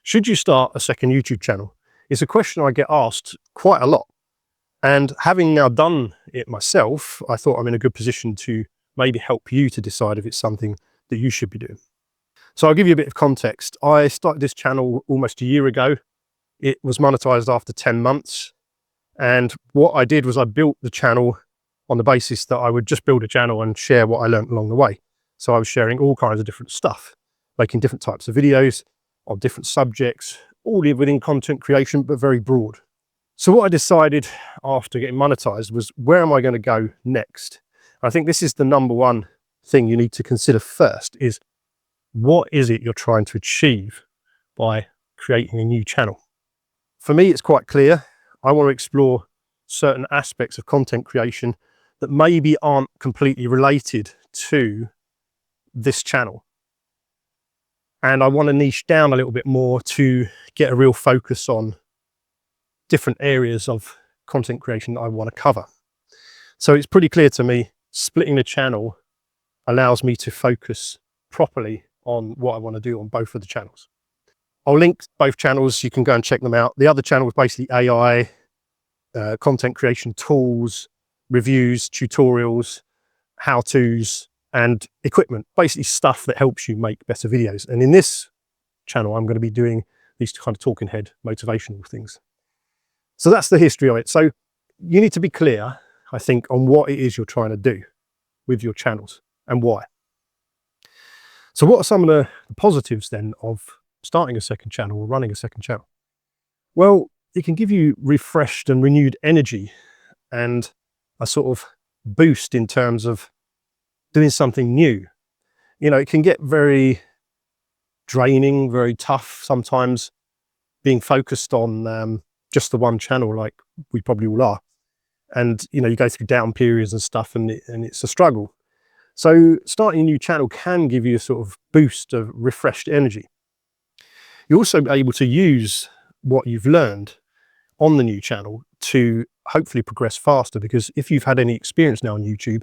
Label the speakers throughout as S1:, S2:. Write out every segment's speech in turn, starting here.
S1: Should you start a second YouTube channel? It's a question I get asked quite a lot. And having now done it myself, I thought I'm in a good position to maybe help you to decide if it's something that you should be doing. So I'll give you a bit of context. I started this channel almost a year ago. It was monetized after 10 months. And what I did was I built the channel on the basis that I would just build a channel and share what I learned along the way. So I was sharing all kinds of different stuff, making different types of videos on different subjects, all within content creation, but very broad. So what I decided after getting monetized was, where am I going to go next? I think this is the number one thing you need to consider first, is what is it you're trying to achieve by creating a new channel? For me, it's quite clear. I want to explore certain aspects of content creation that maybe aren't completely related to this channel. And I want to niche down a little bit more to get a real focus on different areas of content creation that I want to cover. So it's pretty clear to me, splitting the channel allows me to focus properly on what I want to do on both of the channels. I'll link both channels. You can go and check them out. The other channel is basically AI, content creation tools, reviews, tutorials, how-tos, and equipment, basically stuff that helps you make better videos. And in this channel, I'm going to be doing these kind of talking head motivational things. So that's the history of it. So you need to be clear, I think, on what it is you're trying to do with your channels and why. So what are some of the positives then of starting a second channel or running a second channel? Well, it can give you refreshed and renewed energy and a sort of boost in terms of doing something new. You know, it can get very draining, very tough sometimes, being focused on just the one channel, like we probably all are. And, you know, you go through down periods and stuff, and it's a struggle. So starting a new channel can give you a sort of boost of refreshed energy. You're also able to use what you've learned on the new channel to hopefully progress faster, because if you've had any experience now on YouTube,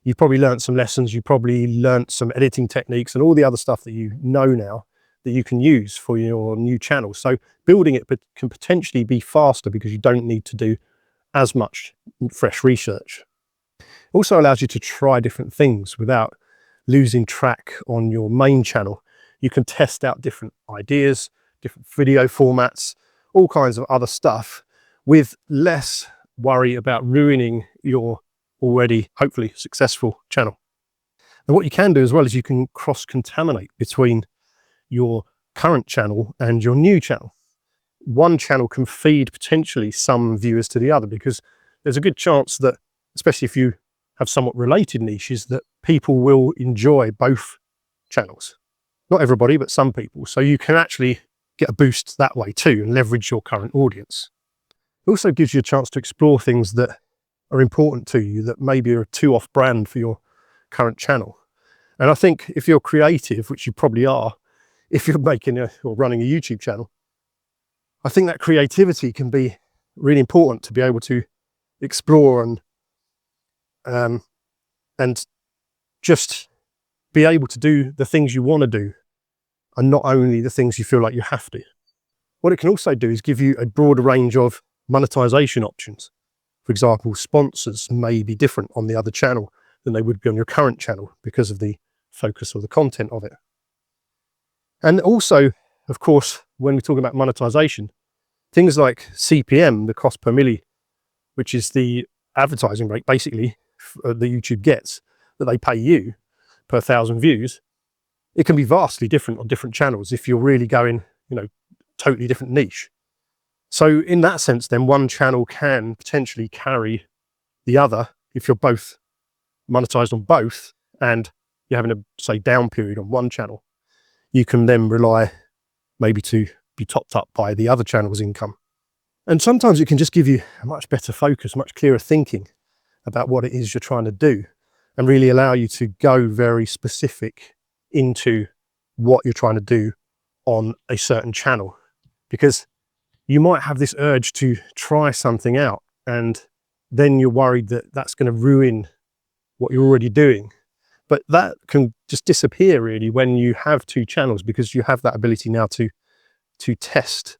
S1: you've probably learned some lessons, you probably learned some editing techniques and all the other stuff that you know now that you can use for your new channel. So building it can potentially be faster because you don't need to do as much fresh research. It also allows you to try different things without losing track on your main channel. You can test out different ideas, different video formats, all kinds of other stuff with less worry about ruining your already hopefully successful channel. And what you can do as well is you can cross-contaminate between your current channel and your new channel. One channel can feed potentially some viewers to the other, because there's a good chance that, especially if you have somewhat related niches, that people will enjoy both channels. Not everybody, but some people. So you can actually get a boost that way too and leverage your current audience. It also gives you a chance to explore things that are important to you that maybe are too off-brand for your current channel. And I think if you're creative, which you probably are, if you're making or running a YouTube channel, I think that creativity can be really important to be able to explore and just be able to do the things you want to do, and not only the things you feel like you have to. What it can also do is give you a broader range of monetization options. For example, sponsors may be different on the other channel than they would be on your current channel because of the focus or the content of it. And also, of course, when we talk about monetization, things like CPM, the cost per milli, which is the advertising rate basically that YouTube gets, that they pay you per 1,000 views, it can be vastly different on different channels if you're really going, you know, totally different niche. So in that sense, then one channel can potentially carry the other. If you're both monetized on both and you're having a, say, down period on one channel, you can then rely maybe to be topped up by the other channel's income. And sometimes it can just give you a much better focus, much clearer thinking about what it is you're trying to do, and really allow you to go very specific into what you're trying to do on a certain channel. Because you might have this urge to try something out, and then you're worried that that's going to ruin what you're already doing. But that can just disappear really when you have two channels, because you have that ability now to to test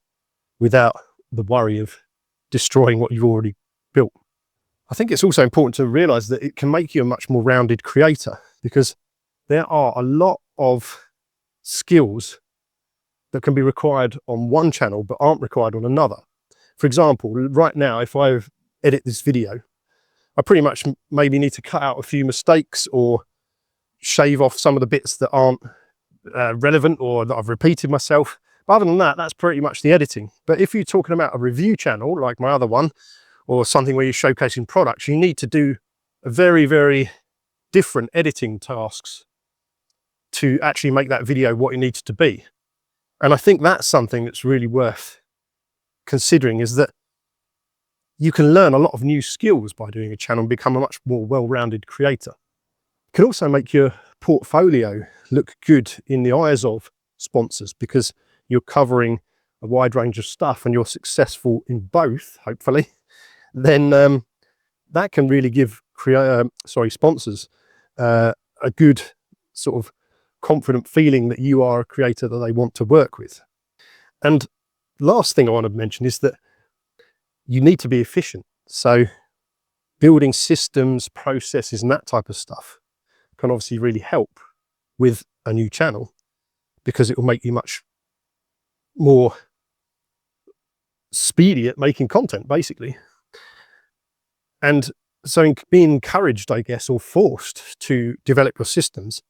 S1: without the worry of destroying what you've already built. I think it's also important to realize that it can make you a much more rounded creator, because there are a lot of skills that can be required on one channel but aren't required on another. For example, right now, if I edit this video, I pretty much maybe need to cut out a few mistakes or shave off some of the bits that aren't relevant or that I've repeated myself. But other than that, that's pretty much the editing. But if you're talking about a review channel like my other one, or something where you're showcasing products, you need to do a very, very different editing tasks to actually make that video what it needs to be. And I think that's something that's really worth considering, is that you can learn a lot of new skills by doing a channel and become a much more well-rounded creator. It can also make your portfolio look good in the eyes of sponsors, because you're covering a wide range of stuff and you're successful in both, hopefully. Then that can really give sponsors a good sort of confident feeling that you are a creator that they want to work with. And last thing I want to mention is that you need to be efficient. So building systems, processes, and that type of stuff can obviously really help with a new channel, because it will make you much more speedy at making content, basically. And so being encouraged, I guess, or forced to develop your systems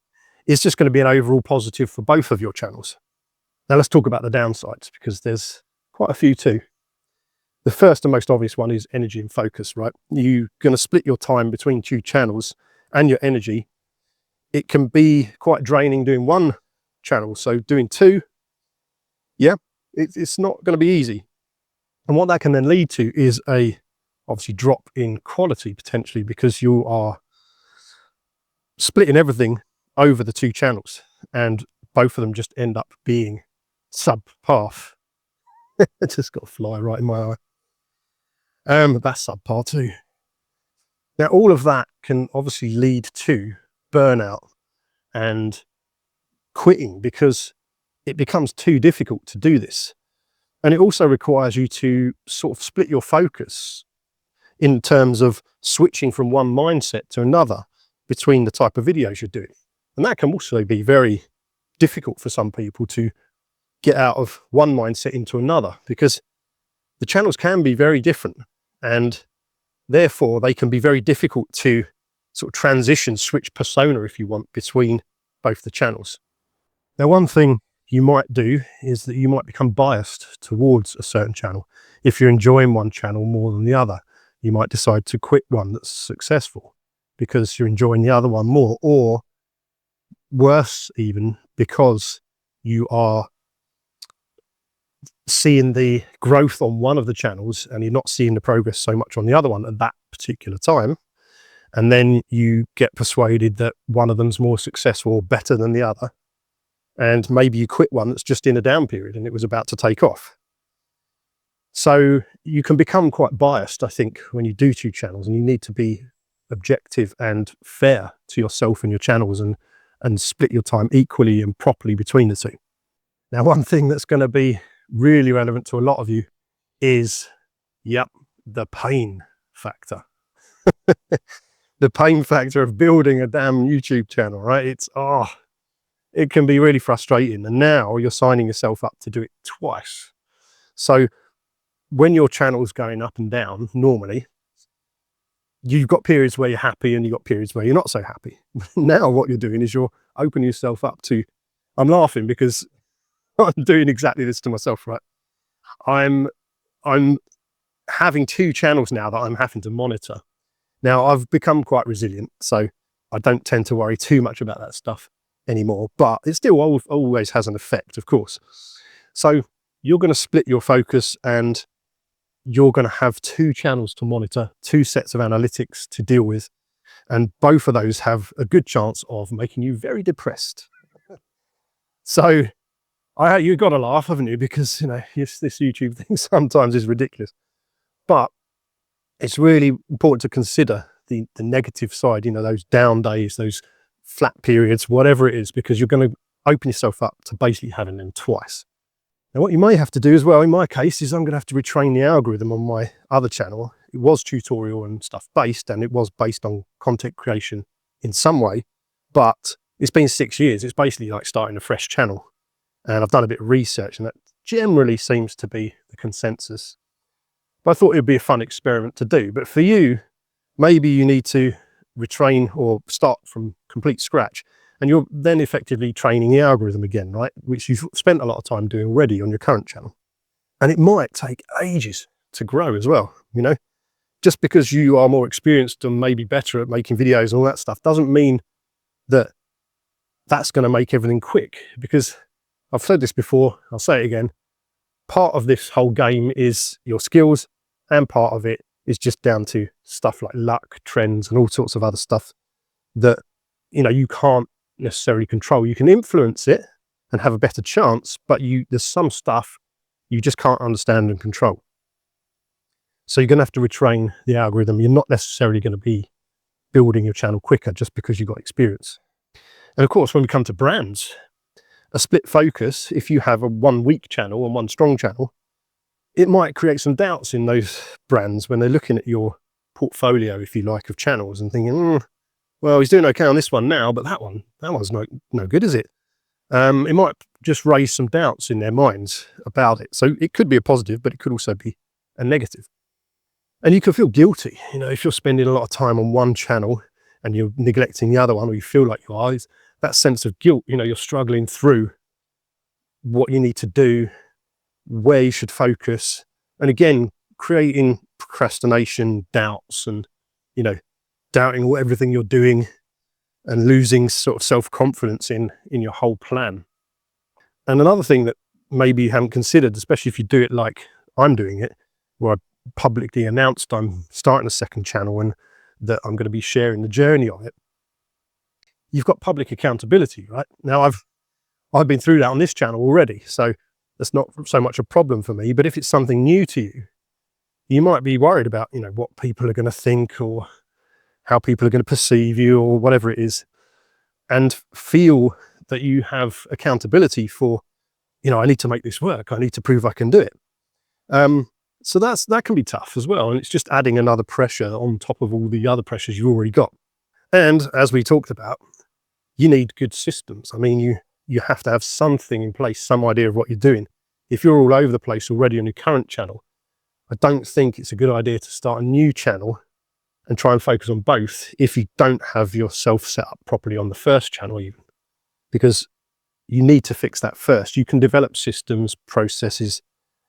S1: is just going to be an overall positive for both of your channels. Now let's talk about the downsides, because there's quite a few too. The first and most obvious one is energy and focus, right? You're going to split your time between two channels and your energy. It can be quite draining doing one channel. So doing two, yeah, it's not going to be easy. And what that can then lead to is obviously drop in quality potentially, because you are splitting everything over the two channels and both of them just end up being subpar. It just got a fly right in my eye. That's subpar too. Now all of that can obviously lead to burnout and quitting, because it becomes too difficult to do this. And it also requires you to sort of split your focus in terms of switching from one mindset to another between the type of videos you're doing. And that can also be very difficult for some people, to get out of one mindset into another, because the channels can be very different and therefore they can be very difficult to sort of transition, switch persona, if you want, between both the channels. Now, one thing you might do is that you might become biased towards a certain channel. If you're enjoying one channel more than the other, you might decide to quit one that's successful because you're enjoying the other one more, or worse even, because you are seeing the growth on one of the channels and you're not seeing the progress so much on the other one at that particular time. And then you get persuaded that one of them's more successful or better than the other. And maybe you quit one that's just in a down period and it was about to take off. So you can become quite biased, I think, when you do two channels, and you need to be objective and fair to yourself and your channels, and split your time equally and properly between the two. Now, one thing that's going to be really relevant to a lot of you is, yep, the pain factor. The pain factor of building a damn YouTube channel, right? It can be really frustrating. And now you're signing yourself up to do it twice. So when your channel's going up and down, normally, you've got periods where you're happy and you've got periods where you're not so happy. Now what you're doing is you're opening yourself up to, I'm laughing because I'm doing exactly this to myself, right? I'm having two channels now that I'm having to monitor. Now I've become quite resilient, so I don't tend to worry too much about that stuff anymore, but it still always has an effect, of course. So you're going to split your focus and you're going to have two channels to monitor, two sets of analytics to deal with. And both of those have a good chance of making you very depressed. So you've got to laugh, haven't you? Because, this YouTube thing sometimes is ridiculous. But it's really important to consider the negative side, those down days, those flat periods, whatever it is, because you're going to open yourself up to basically having them twice. Now, what you may have to do as well, in my case, is I'm going to have to retrain the algorithm on my other channel. It was tutorial and stuff based, and it was based on content creation in some way, but it's been 6 years. It's basically like starting a fresh channel. And I've done a bit of research, and that generally seems to be the consensus. But I thought it would be a fun experiment to do. But for you, maybe you need to retrain or start from complete scratch, and you're then effectively training the algorithm again, right? Which you've spent a lot of time doing already on your current channel. And it might take ages to grow as well, you know? Just because you are more experienced and maybe better at making videos and all that stuff doesn't mean that that's going to make everything quick. Because I've said this before, I'll say it again, part of this whole game is your skills, and part of it is just down to stuff like luck, trends, and all sorts of other stuff that, you know, you can't necessarily control. You can influence it and have a better chance, but there's some stuff you just can't understand and control. So you're going to have to retrain the algorithm. You're not necessarily going to be building your channel quicker just because you've got experience. And of course, when we come to brands, a split focus, if you have a 1 weak channel and one strong channel, it might create some doubts in those brands when they're looking at your portfolio, if you like, of channels and thinking, well, he's doing okay on this one now, but that one's no good, is it? It might just raise some doubts in their minds about it. So it could be a positive, but it could also be a negative. And you can feel guilty, you know, if you're spending a lot of time on one channel and you're neglecting the other one, or you feel like you are, it's that sense of guilt, you know, you're struggling through what you need to do, where you should focus. And again, creating procrastination, doubts, and, you know, doubting everything you're doing and losing sort of self-confidence in your whole plan. And another thing that maybe you haven't considered, especially if you do it like I'm doing it, where I publicly announced I'm starting a second channel and that I'm going to be sharing the journey of it, you've got public accountability, right? Now I've been through that on this channel already, so that's not so much a problem for me. But if it's something new to you, you might be worried about, you know, what people are going to think or how people are going to perceive you or whatever it is, and feel that you have accountability for, you know, I need to make this work. I need to prove I can do it. So that can be tough as well. And it's just adding another pressure on top of all the other pressures you've already got. And as we talked about, you need good systems. I mean, you have to have something in place, some idea of what you're doing. If you're all over the place already on your current channel, I don't think it's a good idea to start a new channel and try and focus on both if you don't have yourself set up properly on the first channel even, because you need to fix that first. You can develop systems, processes,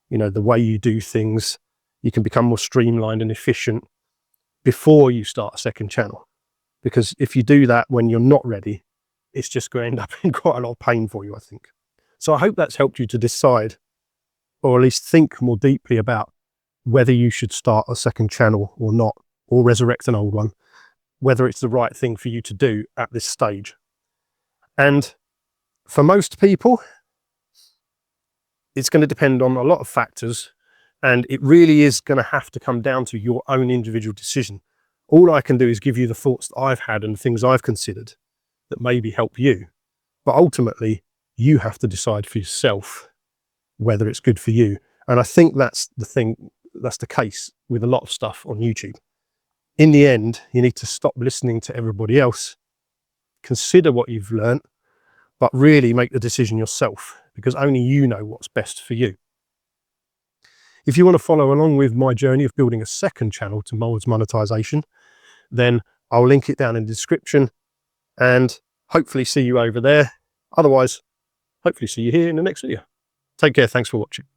S1: you know, the way you do things. You can become more streamlined and efficient before you start a second channel. Because if you do that when you're not ready, it's just going to end up in quite a lot of pain for you, I think. So I hope that's helped you to decide, or at least think more deeply about whether you should start a second channel or not, or resurrect an old one, whether it's the right thing for you to do at this stage. And for most people, it's going to depend on a lot of factors, and it really is going to have to come down to your own individual decision. All I can do is give you the thoughts that I've had and things I've considered that maybe help you. But ultimately, you have to decide for yourself whether it's good for you. And I think that's the case with a lot of stuff on YouTube. In the end, you need to stop listening to everybody else, consider what you've learned, but really make the decision yourself, because only you know what's best for you. If you want to follow along with my journey of building a second channel towards monetization, then I'll link it down in the description and hopefully see you over there. Otherwise, hopefully see you here in the next video. Take care. Thanks for watching.